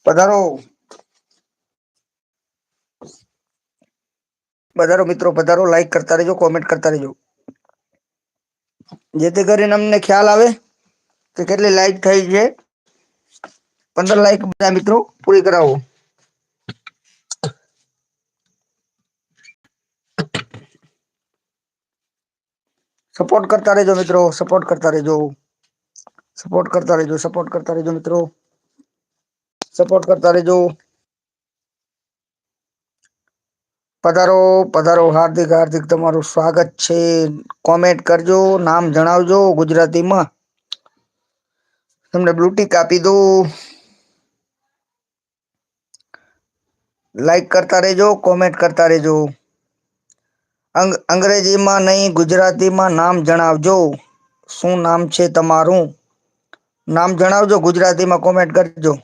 પધારો પધારો મિત્રો પધારો, લાઈક કરતા રહેજો, કોમેન્ટ કરતા રહેજો, જેથી કરીને અમને ખ્યાલ આવે કે કેટલી લાઈક થઈ છે. 15 લાઈક બધા મિત્રો પૂરી કરાવો. સપોર્ટ કરતા રહેજો મિત્રો, સપોર્ટ કરતા રહેજો, સપોર્ટ કરતા રહેજો, સપોર્ટ કરતા રહેજો મિત્રો, સપોર્ટ કરતા રહેજો. પધારો પધારો, હાર્દિક હાર્દિક તમારું સ્વાગત છે. કોમેન્ટ કરજો, નામ જણાવજો ગુજરાતીમાં, તમને બ્લુટિક આપી દો. લાઈક કરતા રહેજો, કોમેન્ટ કરતા રહેજો. અંગ્રેજીમાં નહીં, ગુજરાતીમાં નામ જણાવજો. શું નામ છે તમારું? નામ જણાવજો, ગુજરાતીમાં કોમેન્ટ કરજો.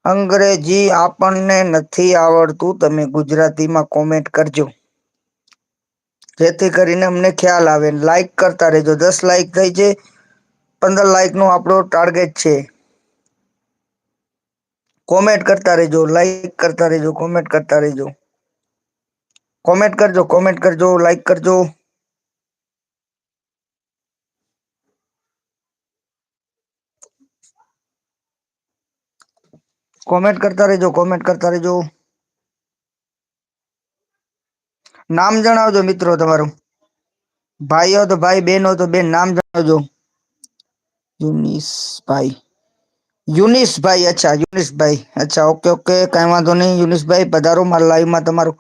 અંગ્રેજી આપણને નથી આવડતું, તમે ગુજરાતીમાં કોમેન્ટ કરજો, જેથી કરીને અમને ખ્યાલ આવે. લાઈક કરતા રહેજો. 10 લાઈક થઈ છે, 15 લાઈક નો આપણો ટાર્ગેટ છે. કોમેન્ટ કરતા રહેજો, લાઈક કરતા રહેજો, કોમેન્ટ કરતા રહેજો, કોમેન્ટ કરજો, કોમેન્ટ કરજો, લાઈક કરજો. કોમેન્ટ કરતા રહેજો, કોમેન્ટ કરતા રહેજો. નામ જણાવજો મિત્રો તમારું. ભાઈ હો તો ભાઈ, બેન હો તો બેન, નામ જણાવજો. યુનિસભાઈ, યુનિસભાઈ, અચ્છા યુનિસભાઈ, અચ્છા, ઓકે ઓકે, કાંઈ વાંધો નહીં. યુનિસભાઈ પધારો, મારા લાઈવમાં તમારું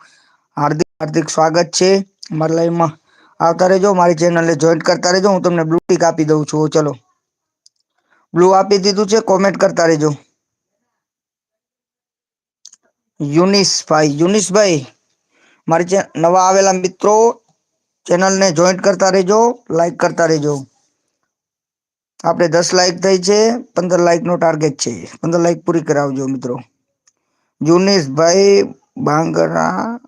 હાર્દિક હાર્દિક સ્વાગત છે. મારા લાઈવમાં આવતા રહેજો, મારી ચેનલને જોઈન્ટ કરતા રહેજો. હું તમને બ્લુ ટિક આપી દઉં છું. ચલો, બ્લુ આપી દીધું છે, કોમેન્ટ કરતા રહેજો. યુનિસભાઈ, યુનિસભાઈ, મારી નવા આવેલા મિત્રો ચેનલને જોઈન્ટ કરતા રહેજો, લાઈક કરતા રહેજો. આપણે 10 લાઈક થઈ છે, 15 લાઈક નો ટાર્ગેટ છે. 15 લાઈક પૂરી કરાવજો મિત્રો. યુનિસભાઈ બાંગરા,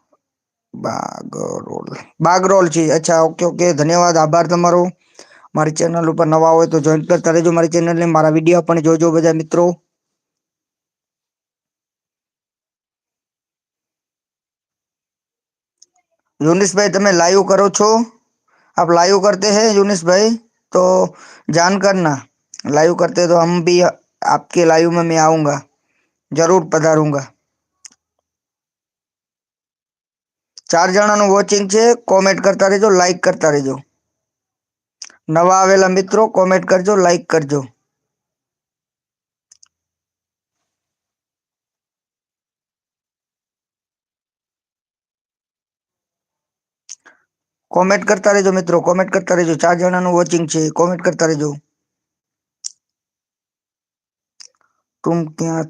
બાગરોલ છે, અચ્છા, ઓકે ઓકે, ધન્યવાદ, આભાર તમારો. મારી ચેનલ ઉપર નવા હોય તો જોઈન કરતા રહેજો મારી ચેનલને. મારા વિડીયો પણ જોજો બધા મિત્રો. यूनिस भाई તમે लाइव करो छो? आप लाइव करते हैं यूनिस भाई तो जान करना, लाइव करते तो हम भी आपके लाइव में मैं आऊँगा, जरूर पधारूंगा. 4 જણાનું વોચિંગ છે. કોમેન્ટ કરતા રહેજો, લાઈક કરતા રહેજો. નવા આવેલા મિત્રો કોમેન્ટ કરજો, લાઈક કરજો. કોમેન્ટ કરતા રહેજો મિત્રો, કોમેન્ટ કરતા રહેજો. 4 જણાનું વોચિંગ છે, કોમેન્ટ કરતા રહેજો. तुम क्या,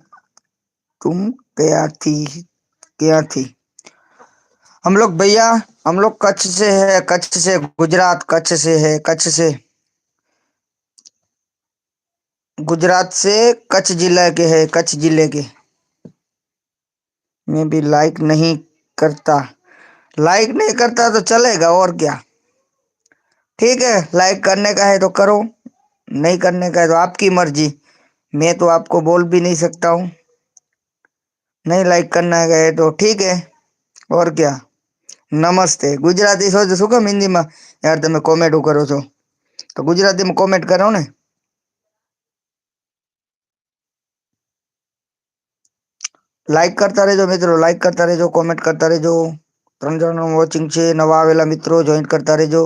तुम क्या थी, क्या थी? हम लोग भैया, हम लोग कच्छ से है, कच्छ से, गुजरात कच्छ से है, कच्छ से, गुजरात से कच्छ जिले के है, कच्छ जिले के. मैं भी लाइक नहीं करता, लाइक नहीं करता तो चलेगा और क्या, ठीक है. लाइक करने का है तो करो, नहीं करने का है तो आपकी मर्जी. मैं तो आपको बोल भी नहीं सकता हूँ. नहीं लाइक करना है तो ठीक है, और क्या. નમસ્તે. ગુજરાતી છો તો શું કામ હિન્દીમાં યાર તમે કોમેન્ટો કરો છો? તો ગુજરાતીમાં કોમેન્ટ કરો ને. લાઈક કરતા રહેજો મિત્રો, લાઈક કરતા રહેજો, કોમેન્ટ કરતા રહેજો. 3 જણાનું વોચિંગ છે. નવા આવેલા મિત્રો જોઈન્ટ કરતા રહેજો.